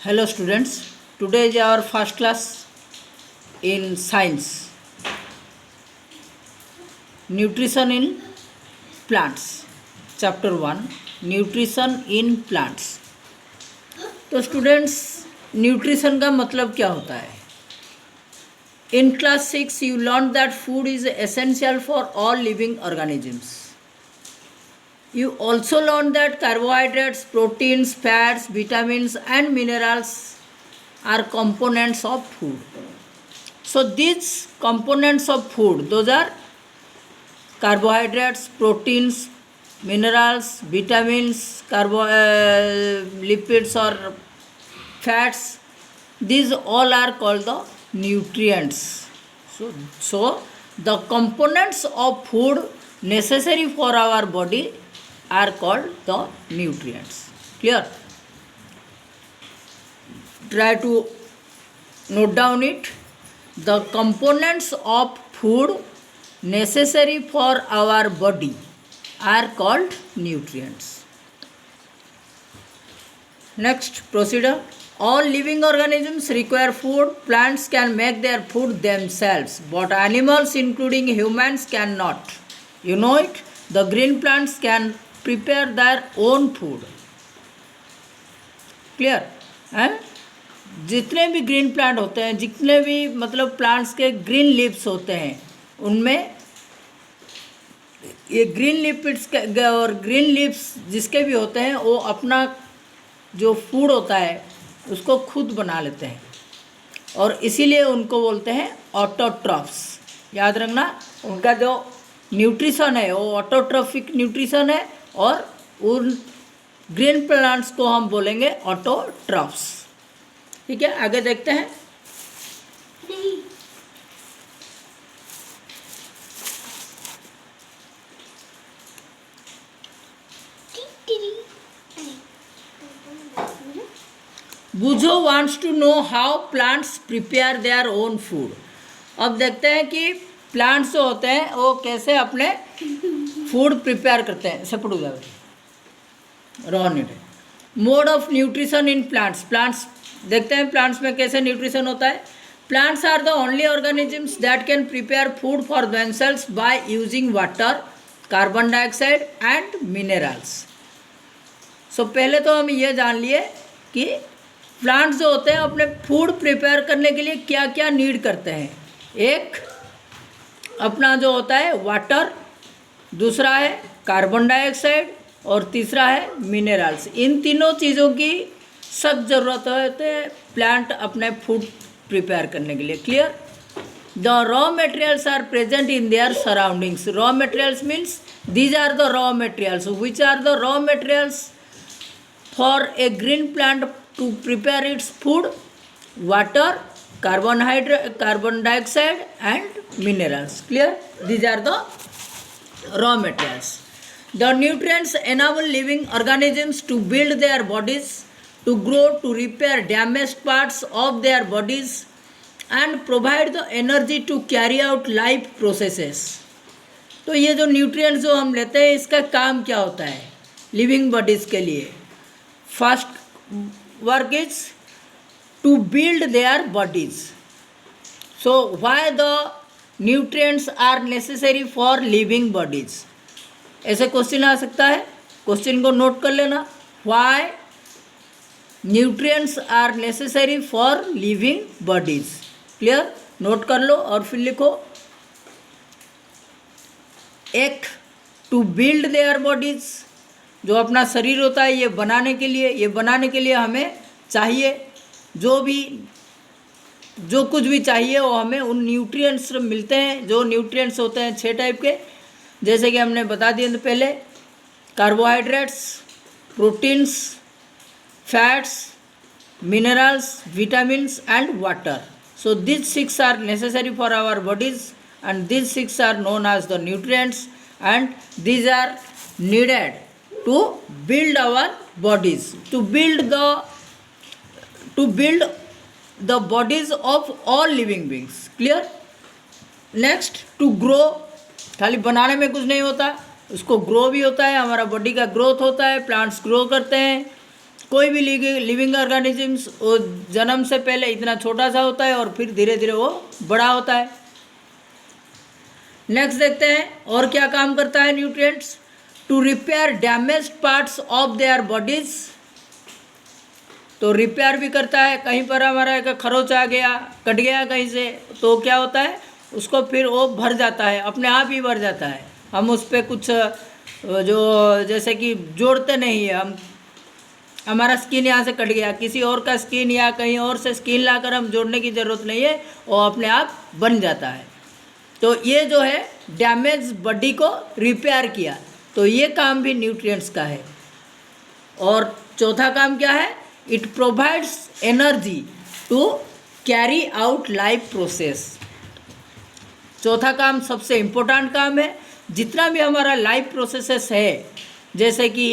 Hello students, today is our first class in science, nutrition in plants, chapter 1, nutrition in plants. तो students nutrition का मतलब क्या होता है? In class 6 you learned that food is essential for all living organisms. You also learned that carbohydrates, proteins, fats, vitamins and minerals are components of food. So these components of food, those are carbohydrates, proteins, minerals, vitamins, lipids or fats. These all are called the nutrients. So the components of food necessary for our body are called the nutrients. Clear? Try to note down it. The components of food necessary for our body are called nutrients. Next, procedure. All living organisms require food. Plants can make their food themselves, but animals including humans cannot. You know it? The green plants can prepare their own food. Clear है? जितने भी green plant होते हैं, जितने भी मतलब plants के green leaves होते हैं, उनमें ये ग्रीन लिपिड्स और ग्रीन लीव्स जिसके भी होते हैं वो अपना जो फूड होता है उसको खुद बना लेते हैं और इसीलिए उनको बोलते हैं ऑटोट्रॉफ्स. याद रखना, उनका जो न्यूट्रिशन है वो ऑटोट्रॉफिक न्यूट्रिशन है और उन ग्रीन प्लांट्स को हम बोलेंगे ऑटोट्रॉफ्स. ठीक है, आगे देखते हैं. Boojho wants to know how plants prepare their own food. अब देखते हैं कि प्लांट्स जो होते हैं वो कैसे अपने फूड प्रिपेयर करते हैं. सब पढ़ो जाओ. Raw nutrient. Mode of nutrition in plants. Plants देखते हैं प्लांट्स में कैसे न्यूट्रिशन होता है. Plants are the only organisms that can prepare food for themselves by using water, carbon dioxide and minerals. So पहले तो हम ये जान लिए कि प्लांट्स जो होते हैं अपने फूड प्रिपेयर करने के लिए क्या क्या नीड करते हैं. एक अपना जो होता है वाटर, दूसरा है कार्बन डाइऑक्साइड और तीसरा है मिनरल्स. इन तीनों चीज़ों की सब ज़रूरत होते हैं प्लांट अपने फूड प्रिपेयर करने के लिए. Clear? The raw materials are present in their surroundings. Raw materials means these are the raw materials. Which are the raw materials for a green plant to prepare its food? Water, carbon dioxide and minerals. Clear? These are the raw materials. The nutrients enable living organisms to build their bodies, to grow, to repair damaged parts of their bodies and provide the energy to carry out life processes. तो ये जो nutrients जो हम लेते हैं इसका काम क्या होता है लिविंग बॉडीज़ के लिए? First work is to build their bodies. So why the nutrients are necessary for living bodies? ऐसे क्वेश्चन आ सकता है, क्वेश्चन को नोट कर लेना. Why nutrients are necessary for living bodies? Clear? Note कर लो और फिर लिखो. एक, to build their bodies. जो अपना शरीर होता है ये बनाने के लिए हमें चाहिए जो कुछ भी चाहिए वो हमें उन न्यूट्रिएंट्स मिलते हैं. जो न्यूट्रिएंट्स होते हैं 6 टाइप के, जैसे कि हमने बता दिए तो पहले. Carbohydrates, proteins, fats, minerals, vitamins and water. So this 6 are necessary for our bodies and this 6 are known as the nutrients and these are needed to build our bodies, to build the bodies of all living beings. Clear? Next, to grow. खाली बनाने में कुछ नहीं होता, उसको grow भी होता है. हमारा बॉडी का ग्रोथ होता है, प्लांट्स ग्रो करते हैं कोई भी लिविंग ऑर्गेनिजम्स वो जन्म से पहले इतना छोटा सा होता है और फिर धीरे धीरे वो बड़ा होता है। नेक्स्ट देखते हैं और क्या काम करता है nutrients. To repair damaged parts of their bodies, तो रिपेयर भी करता है। कहीं पर हमारा एक खरोच आ गया, कट गया कहीं से, तो क्या होता है उसको फिर वो भर जाता है, अपने आप ही भर जाता है। हम उस पर कुछ जो जैसे कि जोड़ते नहीं है हम, हमारा स्किन यहाँ से कट गया, किसी और का स्किन या कहीं और से स्किन लाकर हम जोड़ने की ज़रूरत नहीं है, वो अपने आप बन जाता है। तो ये जो है डैमेज बॉडी को रिपेयर किया, तो ये काम भी न्यूट्रिएंट्स का है। और चौथा काम क्या है, it provides energy to carry out life process. चौथा काम सबसे इम्पोर्टेंट काम है। जितना भी हमारा लाइफ प्रोसेसेस है, जैसे कि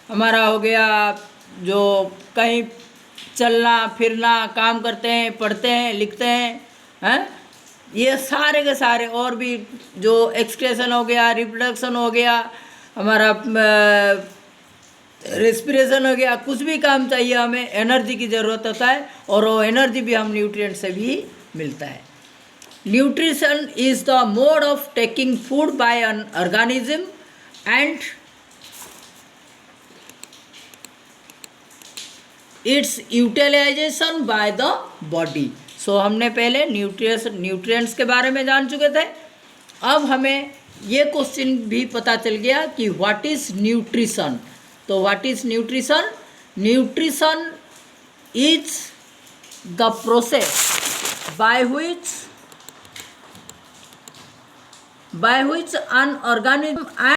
हमारा हो गया जो कहीं चलना फिरना, काम करते हैं, पढ़ते हैं, लिखते हैं, ये सारे के सारे, और भी जो एक्सक्रेशन हो गया, रिप्रोडक्शन हो गया, हमारा रेस्पिरेशन हो गया, कुछ भी काम चाहिए हमें एनर्जी की ज़रूरत होता है, और वो एनर्जी भी हम न्यूट्रिएंट से भी मिलता है। Nutrition is the mode of taking food by an organism and its utilisation by the body. So हमने पहले न्यूट्रिएंट्स के बारे में जान चुके थे। अब हमें ये क्वेश्चन भी पता चल गया कि व्हाट इज़ न्यूट्रिशन। तो what is nutrition? Nutrition is the process by which an organism